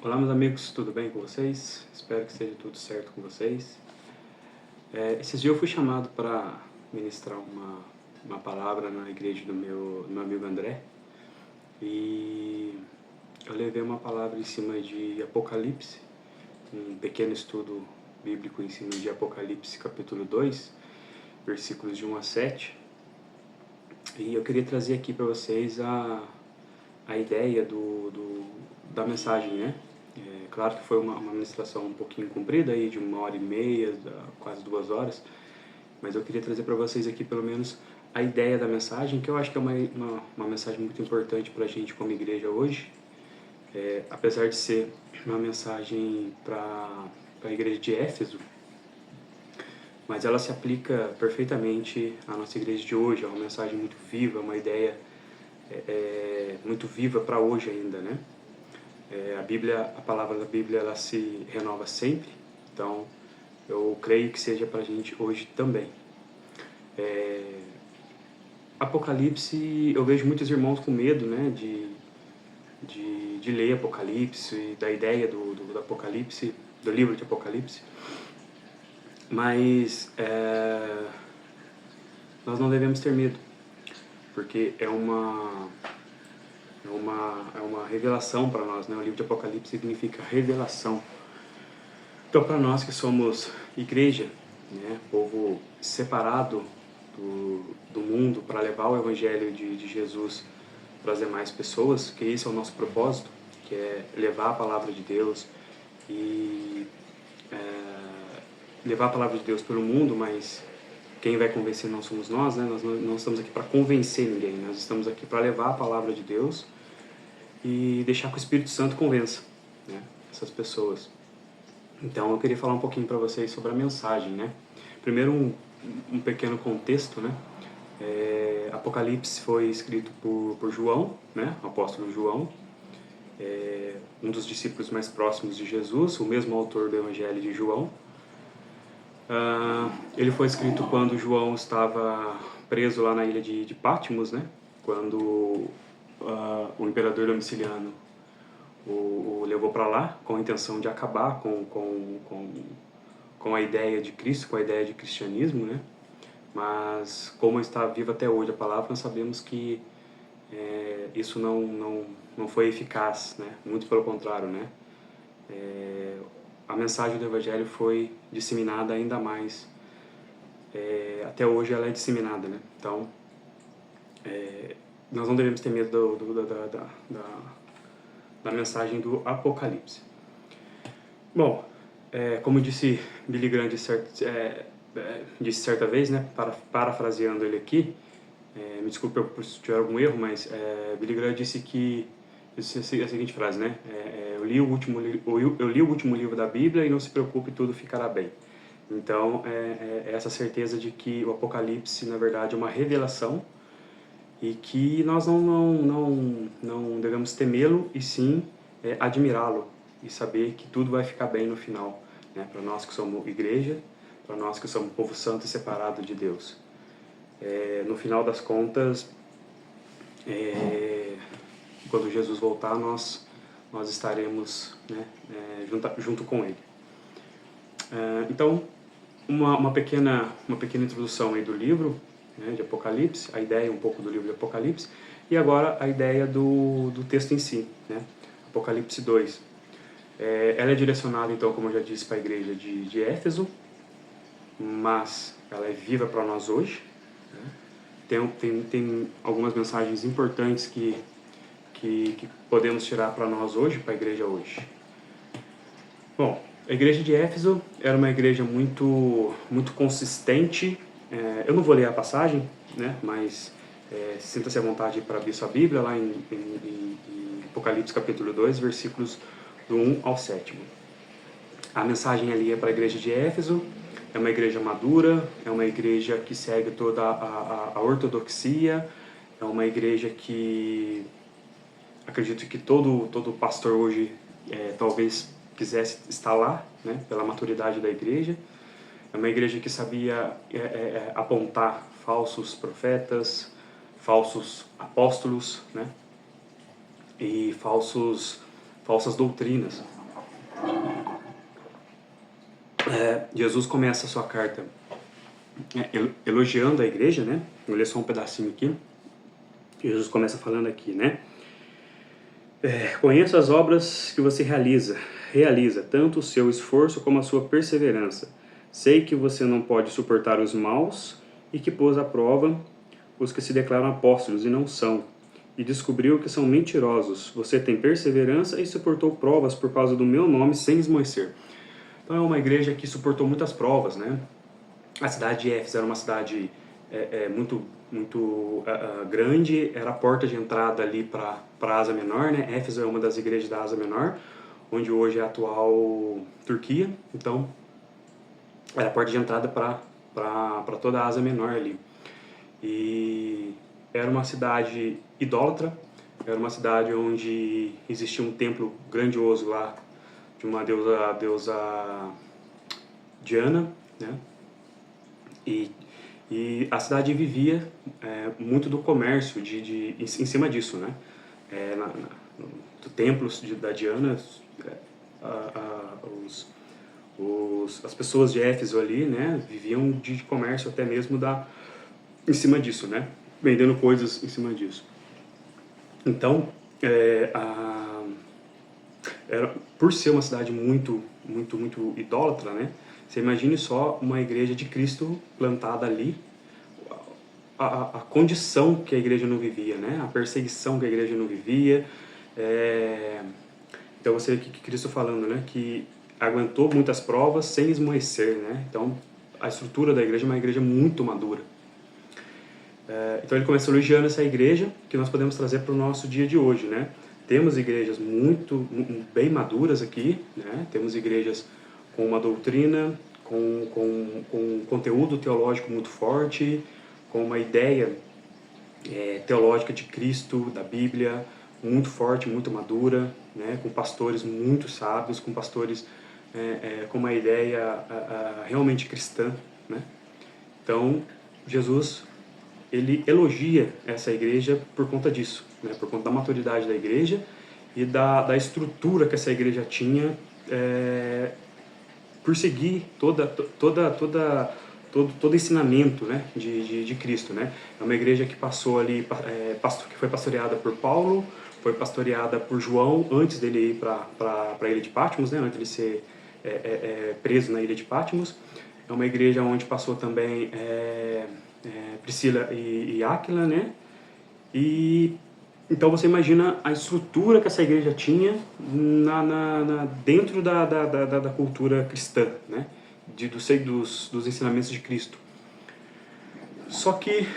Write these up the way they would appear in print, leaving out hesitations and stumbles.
Olá, meus amigos, tudo bem com vocês? Espero que esteja tudo certo com vocês. Esses dias eu fui chamado para ministrar uma palavra na igreja do meu amigo André e eu levei uma palavra em cima de Apocalipse, um pequeno estudo bíblico em cima de Apocalipse capítulo 2, versículos de 1 a 7. E eu queria trazer aqui para vocês a ideia da mensagem, né? Claro que foi uma ministração um pouquinho comprida, aí, de 1h30, quase 2 horas, mas eu queria trazer para vocês aqui pelo menos a ideia da mensagem, que eu acho que é uma mensagem muito importante para a gente como igreja hoje, apesar de ser uma mensagem para a igreja de Éfeso, mas ela se aplica perfeitamente à nossa igreja de hoje. É uma mensagem muito viva, uma ideia muito viva para hoje ainda, né? A palavra da Bíblia, ela se renova sempre, então eu creio que seja para a gente hoje também. Apocalipse, eu vejo muitos irmãos com medo, né, de ler Apocalipse, da ideia do Apocalipse, do livro de Apocalipse, mas nós não devemos ter medo, porque é uma revelação para nós, né? O livro de Apocalipse significa revelação. Então, para nós que somos igreja, né, povo separado do mundo para levar o evangelho de Jesus para as demais pessoas, que esse é o nosso propósito, que é levar a palavra de Deus e levar a palavra de Deus pelo mundo, mas quem vai convencer não somos nós, né? Nós não estamos aqui para convencer ninguém, nós estamos aqui para levar a palavra de Deus e deixar que o Espírito Santo convença, né, essas pessoas. Então eu queria falar um pouquinho para vocês sobre a mensagem, né? Primeiro um pequeno contexto, né? Apocalipse foi escrito por João, né? O apóstolo João, um dos discípulos mais próximos de Jesus, o mesmo autor do Evangelho de João. Ele foi escrito quando João estava preso lá na ilha de Patmos, né? Quando o imperador Domiciliano o levou para lá com a intenção de acabar com a ideia de Cristo, com a ideia de cristianismo, né? Mas como está viva até hoje a palavra, nós sabemos que isso não foi eficaz, né? Muito pelo contrário, né? A mensagem do Evangelho foi disseminada ainda mais. Até hoje ela é disseminada, né? Então, nós não devemos ter medo da mensagem do Apocalipse. Bom, como disse Billy Graham disse certa vez, né, parafraseando ele aqui, me desculpe se tiver algum erro, mas Billy Graham disse a seguinte frase, né, eu li o último livro da Bíblia e não se preocupe, tudo ficará bem. Então, essa certeza de que o Apocalipse, na verdade, é uma revelação e que nós não devemos temê-lo e sim admirá-lo e saber que tudo vai ficar bem no final, né? Para nós que somos igreja, para nós que somos povo santo e separado de Deus. No final das contas, quando Jesus voltar, nós estaremos, né, junto com Ele. Então, uma pequena introdução aí do livro, né, de Apocalipse, a ideia um pouco do livro de Apocalipse, e agora a ideia do texto em si, né, Apocalipse 2. Ela é direcionada, então, como eu já disse, para a igreja de Éfeso, mas ela é viva para nós hoje, né? Tem algumas mensagens importantes que podemos tirar para nós hoje, para a igreja hoje. Bom, a igreja de Éfeso era uma igreja muito consistente. Eu não vou ler a passagem, né, mas sinta-se à vontade para abrir sua Bíblia lá em Apocalipse capítulo 2, versículos do 1 ao 7. A mensagem ali é para a igreja de Éfeso. É uma igreja madura, é uma igreja que segue toda a ortodoxia, é uma igreja que acredito que todo pastor hoje talvez quisesse estar lá, né, pela maturidade da igreja. É uma igreja que sabia apontar falsos profetas, falsos apóstolos, né, e falsos falsas doutrinas. Jesus começa a sua carta elogiando a igreja, né? Vou ler só um pedacinho aqui. Jesus começa falando aqui, né? Conheço as obras que você realiza, tanto o seu esforço como a sua perseverança. Sei que você não pode suportar os maus e que pôs à prova os que se declaram apóstolos e não são, e descobriu que são mentirosos. Você tem perseverança e suportou provas por causa do meu nome sem esmorecer. Então é uma igreja que suportou muitas provas, né? A cidade de Éfeso era uma cidade muito grande, era a porta de entrada ali para a Ásia Menor, né? Éfeso é uma das igrejas da Ásia Menor, onde hoje é a atual Turquia. Então, era a porta de entrada para toda a Ásia Menor ali. E era uma cidade idólatra, era uma cidade onde existia um templo grandioso lá, de uma deusa Diana, né? E a cidade vivia muito do comércio em cima disso, né? Do templo da Diana, as pessoas de Éfeso ali, né, viviam de comércio até mesmo em cima disso, né? Vendendo coisas em cima disso. Então, por ser uma cidade muito idólatra, né? Você imagine só uma igreja de Cristo plantada ali, a condição que a igreja não vivia, né? A perseguição que a igreja não vivia. Então você vê que Cristo falando, né? Que aguentou muitas provas sem esmorecer, né? Então a estrutura da igreja é uma igreja muito madura. Então ele começa elogiando essa igreja que nós podemos trazer para o nosso dia de hoje, né? Temos igrejas bem maduras aqui, né? Temos igrejas com uma doutrina, com conteúdo teológico muito forte, com uma ideia teológica de Cristo, da Bíblia, muito forte, muito madura, né? Com pastores muito sábios, com pastores com uma ideia realmente cristã, né? Então, Jesus, ele elogia essa igreja por conta disso, né? Por conta da maturidade da igreja e da estrutura que essa igreja tinha, por seguir todo ensinamento, né, de Cristo, né? É uma igreja que passou ali, que foi pastoreada por Paulo, foi pastoreada por João antes dele ir para a ilha de Patmos, né? Antes de ele ser preso na ilha de Patmos. É uma igreja onde passou também Priscila e Áquila, né? E então você imagina a estrutura que essa igreja tinha dentro da cultura cristã, né? Dos ensinamentos de Cristo. Só que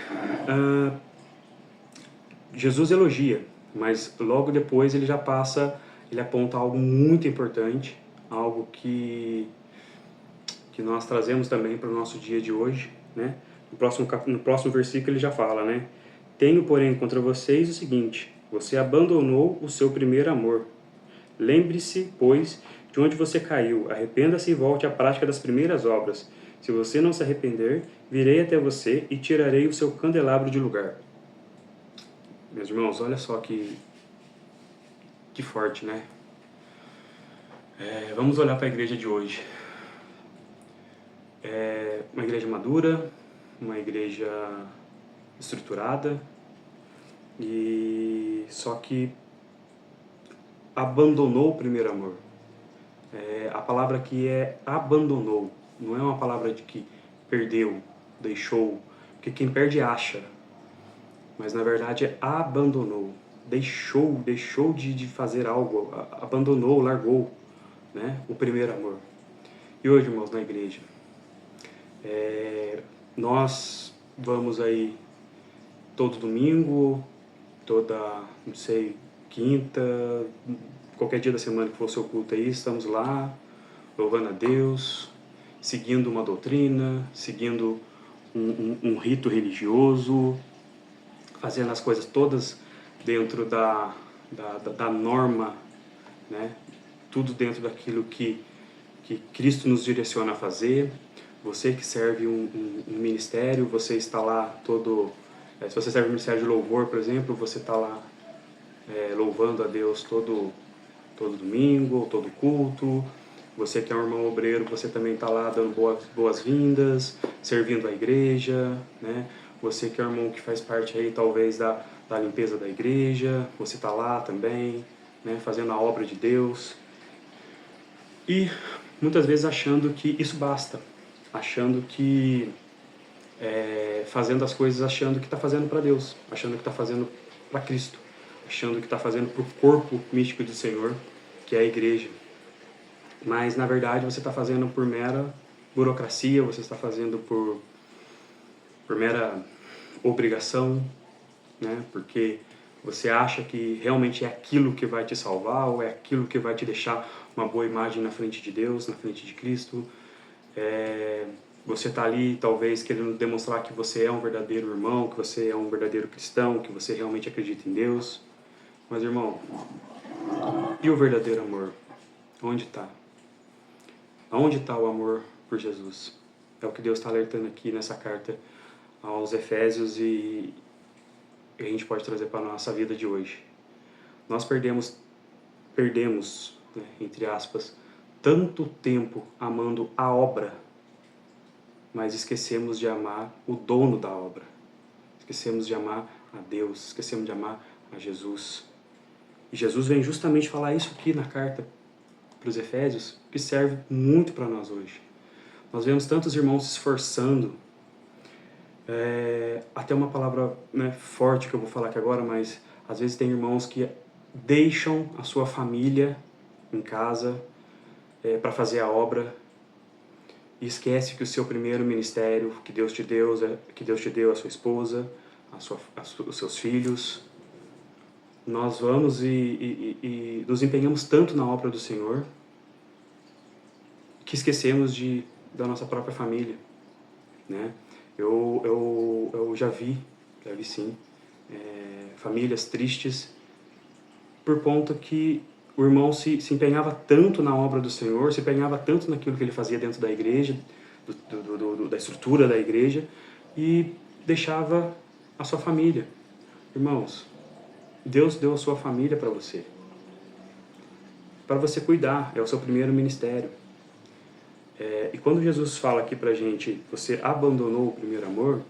Jesus elogia, mas logo depois ele aponta algo muito importante, algo que nós trazemos também para o nosso dia de hoje, né? No próximo versículo ele já fala, né? Tenho, porém, contra vocês o seguinte: você abandonou o seu primeiro amor. Lembre-se, pois, de onde você caiu, arrependa-se e volte à prática das primeiras obras. Se você não se arrepender, virei até você e tirarei o seu candelabro de lugar. Meus irmãos, olha só que forte, né? Vamos olhar para a igreja de hoje. Uma igreja madura, uma igreja estruturada, e só que abandonou o primeiro amor. A palavra aqui é abandonou, não é uma palavra de que perdeu, deixou, porque quem perde acha, mas na verdade é abandonou, deixou de fazer algo, abandonou, largou, né, o primeiro amor. E hoje, irmãos, na igreja, nós vamos aí todo domingo, não sei, quinta, qualquer dia da semana que for o seu culto aí, estamos lá, louvando a Deus, seguindo uma doutrina, seguindo um rito religioso, fazendo as coisas todas dentro da norma, né? Tudo dentro daquilo que Cristo nos direciona a fazer. Você que serve um ministério, você está lá se você serve o ministério de louvor, por exemplo, você está lá louvando a Deus todo todo domingo, ou todo culto. Você que é um irmão obreiro, você também está lá dando boas-vindas, servindo a igreja, né? Você que é um irmão que faz parte aí, talvez, da limpeza da igreja, você está lá também, né? Fazendo a obra de Deus. E muitas vezes achando que isso basta, achando que fazendo as coisas, achando que está fazendo para Deus, achando que está fazendo para Cristo, achando que está fazendo para o corpo místico do Senhor, que é a igreja. Mas na verdade você está fazendo por mera burocracia, você está fazendo por mera obrigação, né? Porque você acha que realmente é aquilo que vai te salvar, ou é aquilo que vai te deixar uma boa imagem na frente de Deus, na frente de Cristo. Você está ali talvez querendo demonstrar que você é um verdadeiro irmão, que você é um verdadeiro cristão, que você realmente acredita em Deus. Mas irmão, e o verdadeiro amor? Onde está? Aonde está o amor por Jesus? É o que Deus está alertando aqui nessa carta aos Efésios e a gente pode trazer para a nossa vida de hoje. Nós perdemos, né, entre aspas, tanto tempo amando a obra, mas esquecemos de amar o dono da obra. Esquecemos de amar a Deus, esquecemos de amar a Jesus. E Jesus vem justamente falar isso aqui na carta para os Efésios, que serve muito para nós hoje. Nós vemos tantos irmãos se esforçando, até uma palavra, né, forte que eu vou falar aqui agora, mas às vezes tem irmãos que deixam a sua família em casa para fazer a obra e esquece que o seu primeiro ministério que Deus te deu, a sua esposa, os seus filhos. Nós vamos e nos empenhamos tanto na obra do Senhor que esquecemos da nossa própria família, né? Eu já vi sim, famílias tristes por conta que o irmão se empenhava tanto na obra do Senhor, se empenhava tanto naquilo que ele fazia dentro da igreja, da estrutura da igreja, e deixava a sua família. Irmãos, Deus deu a sua família para você cuidar, é o seu primeiro ministério. E quando Jesus fala aqui pra gente, você abandonou o primeiro amor,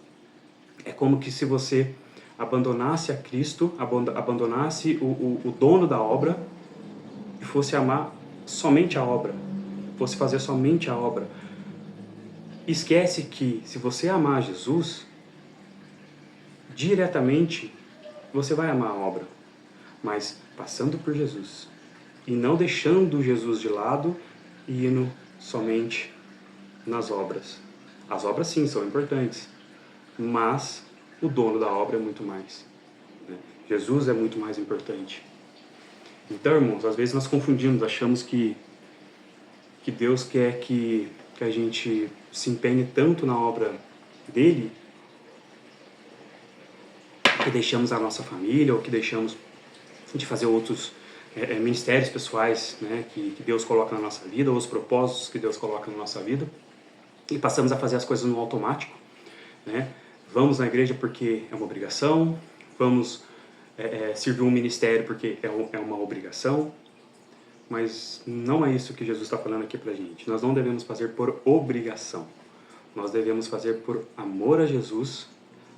é como que se você abandonasse a Cristo, abandonasse o dono da obra e fosse amar somente a obra, fosse fazer somente a obra. Esquece que se você amar Jesus, diretamente você vai amar a obra, mas passando por Jesus e não deixando Jesus de lado e indo somente nas obras. As obras sim são importantes, mas o dono da obra é muito mais, né? Jesus é muito mais importante. Então, irmãos, às vezes nós confundimos, achamos que Deus quer que a gente se empenhe tanto na obra dele que deixamos a nossa família ou que deixamos de fazer outros ministérios pessoais, né, que Deus coloca na nossa vida, ou os propósitos que Deus coloca na nossa vida, e passamos a fazer as coisas no automático, né? Vamos na igreja porque é uma obrigação, vamos servir um ministério porque é uma obrigação, mas não é isso que Jesus está falando aqui pra gente. Nós não devemos fazer por obrigação, nós devemos fazer por amor a Jesus.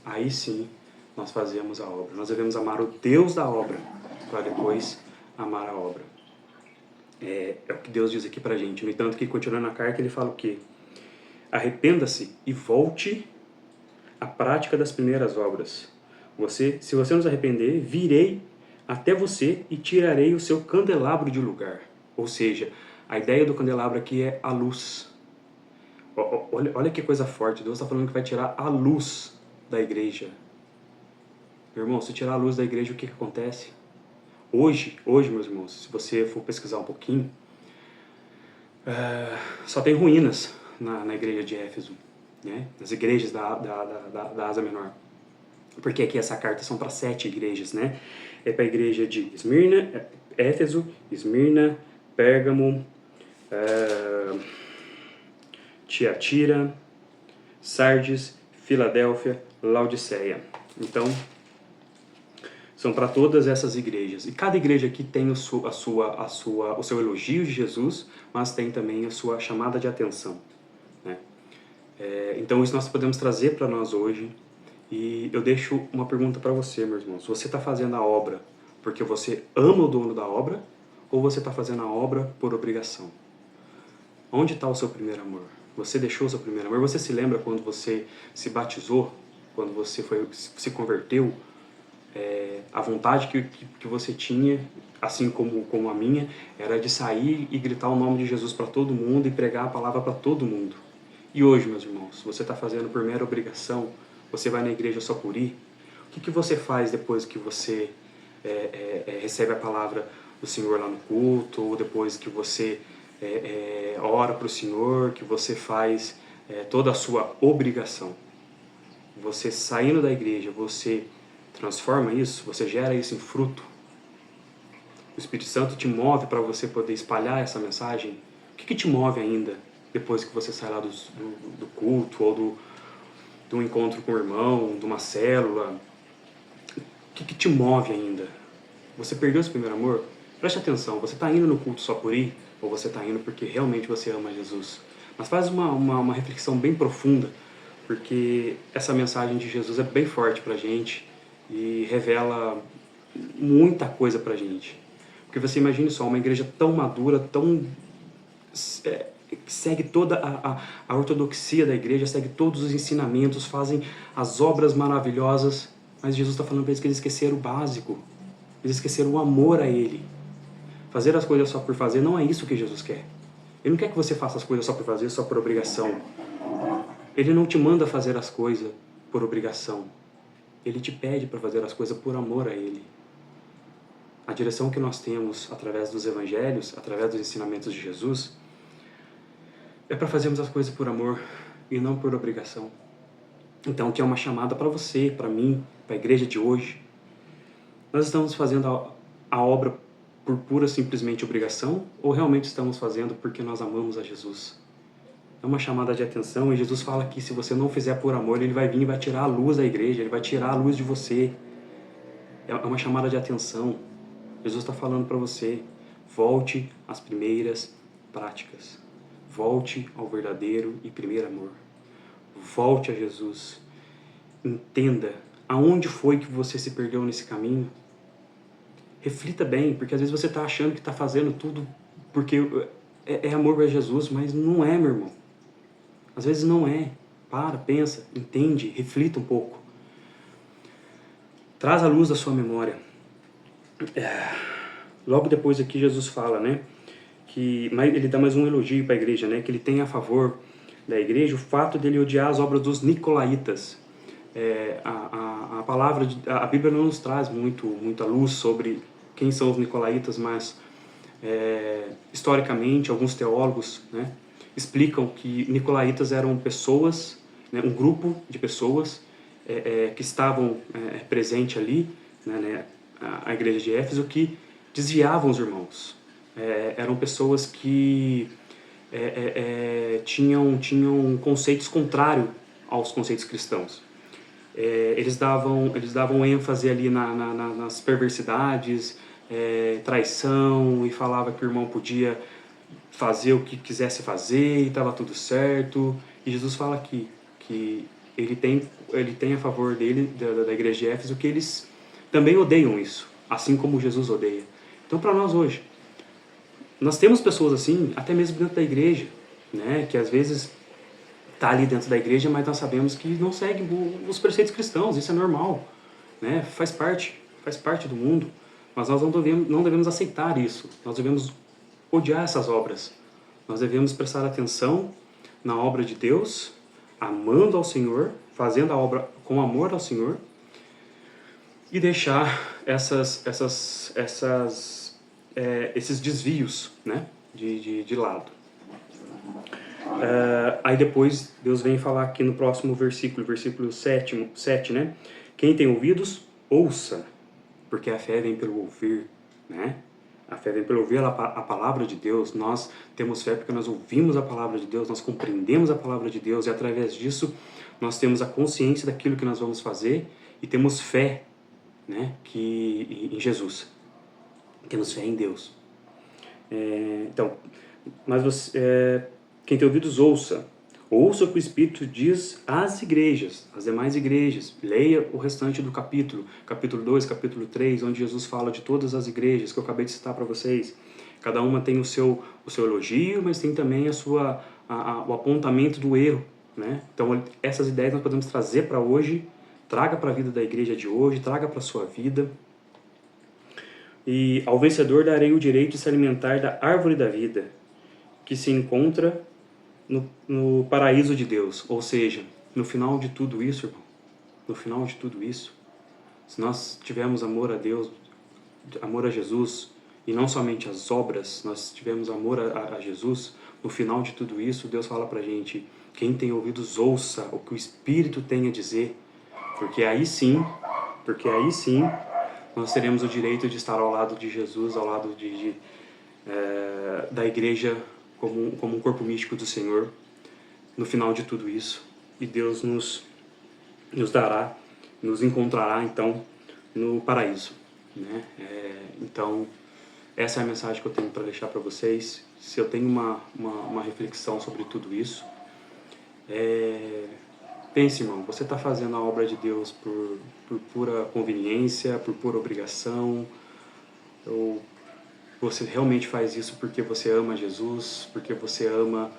Aí sim nós fazemos a obra. Nós devemos amar o Deus da obra para depois amar a obra. É o que Deus diz aqui pra gente. No entanto, que continuando na carta, ele fala o quê? Arrependa-se e volte à prática das primeiras obras. Se você nos arrepender, virei até você e tirarei o seu candelabro de lugar. Ou seja, a ideia do candelabro aqui é a luz. Olha que coisa forte. Deus está falando que vai tirar a luz da igreja. Meu irmão, se tirar a luz da igreja, o que acontece? Hoje, meus irmãos, se você for pesquisar um pouquinho, só tem ruínas na igreja de Éfeso, né? Nas igrejas da Ásia Menor. Porque aqui essa carta são para 7 igrejas, né? É para a igreja de Esmirna, Éfeso, Esmirna, Pérgamo, Tiatira, Sardes, Filadélfia, Laodiceia. Então, são para todas essas igrejas. E cada igreja aqui tem o seu elogio de Jesus, mas tem também a sua chamada de atenção, né? Então isso nós podemos trazer para nós hoje. E eu deixo uma pergunta para você, meus irmãos. Você está fazendo a obra porque você ama o dono da obra, ou você está fazendo a obra por obrigação? Onde está o seu primeiro amor? Você deixou o seu primeiro amor? Você se lembra quando você se batizou? Quando você se converteu? A vontade que você tinha, assim como a minha, era de sair e gritar o nome de Jesus para todo mundo e pregar a palavra para todo mundo. E hoje, meus irmãos, você está fazendo por mera obrigação? Você vai na igreja só por ir? O que você faz depois que você recebe a palavra do Senhor lá no culto, ou depois que você ora para o Senhor, que você faz toda a sua obrigação? Você saindo da igreja, você transforma isso, você gera isso em fruto? O Espírito Santo te move para você poder espalhar essa mensagem? O que te move ainda depois que você sai lá do culto ou de um encontro com o irmão, de uma célula? O que te move ainda? Você perdeu esse primeiro amor? Preste atenção, você está indo no culto só por ir? Ou você está indo porque realmente você ama Jesus? Mas faz uma reflexão bem profunda, porque essa mensagem de Jesus é bem forte para a gente e revela muita coisa pra gente. Porque você imagine só, uma igreja tão madura, que segue toda a ortodoxia da igreja, segue todos os ensinamentos, fazem as obras maravilhosas, mas Jesus está falando para eles que eles esqueceram o básico, eles esqueceram o amor a Ele. Fazer as coisas só por fazer não é isso que Jesus quer. Ele não quer que você faça as coisas só por fazer, só por obrigação. Ele não te manda fazer as coisas por obrigação. Ele te pede para fazer as coisas por amor a Ele. A direção que nós temos através dos evangelhos, através dos ensinamentos de Jesus, é para fazermos as coisas por amor e não por obrigação. Então, que é uma chamada para você, para mim, para a igreja de hoje. Nós estamos fazendo a obra por pura simplesmente obrigação, ou realmente estamos fazendo porque nós amamos a Jesus? É uma chamada de atenção, e Jesus fala que se você não fizer por amor, Ele vai vir e vai tirar a luz da igreja, Ele vai tirar a luz de você. É uma chamada de atenção. Jesus está falando para você, volte às primeiras práticas. Volte ao verdadeiro e primeiro amor. Volte a Jesus. Entenda aonde foi que você se perdeu nesse caminho. Reflita bem, porque às vezes você está achando que está fazendo tudo porque é amor a Jesus, mas não é, meu irmão. Às vezes não é. Para, pensa, entende, reflita um pouco. Traz a luz da sua memória. Logo depois aqui Jesus fala, né, que ele dá mais um elogio para a igreja, né, que ele tem a favor da igreja o fato dele odiar as obras dos nicolaítas. A Bíblia não nos traz muita luz sobre quem são os nicolaítas, mas historicamente alguns teólogos, né, explicam que nicolaítas eram pessoas, né, um grupo de pessoas que estavam presentes ali, né, a igreja de Éfeso, que desviavam os irmãos. Eram pessoas que tinham conceitos contrários aos conceitos cristãos. Eles davam ênfase ali nas perversidades, traição, e falava que o irmão podia fazer o que quisesse fazer e estava tudo certo. E Jesus fala aqui que ele tem a favor dele, da igreja de Éfeso, que eles também odeiam isso, assim como Jesus odeia. Então, para nós hoje, nós temos pessoas assim, até mesmo dentro da igreja, né, que às vezes está ali dentro da igreja, mas nós sabemos que não seguem os preceitos cristãos. Isso é normal, né? Faz parte do mundo, mas nós não devemos aceitar isso. Nós devemos odiar essas obras. Nós devemos prestar atenção na obra de Deus, amando ao Senhor, fazendo a obra com amor ao Senhor, e deixar esses desvios, né, de lado. Aí depois Deus vem falar aqui no próximo versículo 7, né? Quem tem ouvidos, ouça, porque a fé vem pelo ouvir, né? A fé vem pelo ouvir a palavra de Deus. Nós temos fé porque nós ouvimos a palavra de Deus, nós compreendemos a palavra de Deus, e através disso nós temos a consciência daquilo que nós vamos fazer e temos fé, né? Em Jesus. Temos fé em Deus. Então, mas quem tem ouvidos ouça o que o Espírito diz às igrejas, às demais igrejas. Leia o restante do capítulo 2, capítulo 3, onde Jesus fala de todas as igrejas que eu acabei de citar para vocês. Cada uma tem o seu elogio, mas tem também o apontamento do erro, né? Então, essas ideias nós podemos trazer para hoje, traga para a vida da igreja de hoje, traga para a sua vida. E ao vencedor darei o direito de se alimentar da árvore da vida, que se encontra no paraíso de Deus. Ou seja, no final de tudo isso, irmão, no final de tudo isso, se nós tivermos amor a Deus, amor a Jesus, e não somente as obras, nós tivermos amor a Jesus, no final de tudo isso, Deus fala pra gente: quem tem ouvidos ouça o que o Espírito tem a dizer, porque aí sim, nós teremos o direito de estar ao lado de Jesus, ao lado da igreja como um corpo místico do Senhor, no final de tudo isso. E Deus nos dará, nos encontrará então no paraíso, né? Então, essa é a mensagem que eu tenho para deixar para vocês. Se eu tenho uma reflexão sobre tudo isso, pense, irmão, você está fazendo a obra de Deus por pura conveniência, por pura obrigação, ou você realmente faz isso porque você ama Jesus, porque você ama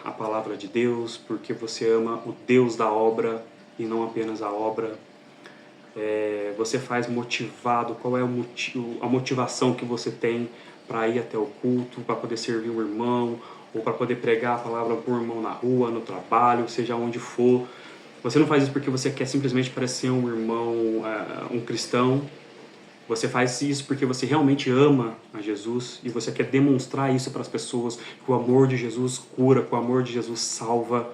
a palavra de Deus, porque você ama o Deus da obra e não apenas a obra? Você faz motivado? Qual é a motivação que você tem para ir até o culto, para poder servir um irmão, ou para poder pregar a palavra para um irmão na rua, no trabalho, seja onde for? Você não faz isso porque você quer simplesmente parecer um irmão, um cristão. Você faz isso porque você realmente ama a Jesus e você quer demonstrar isso para as pessoas, que o amor de Jesus cura, que o amor de Jesus salva.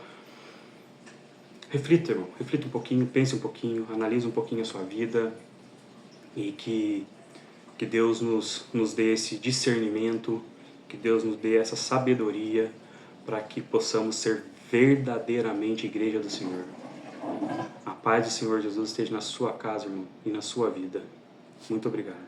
Reflita, irmão. Reflita um pouquinho, pense um pouquinho, analise um pouquinho a sua vida e que Deus nos dê esse discernimento, que Deus nos dê essa sabedoria para que possamos ser verdadeiramente igreja do Senhor. A paz do Senhor Jesus esteja na sua casa, irmão, e na sua vida. Muito obrigado.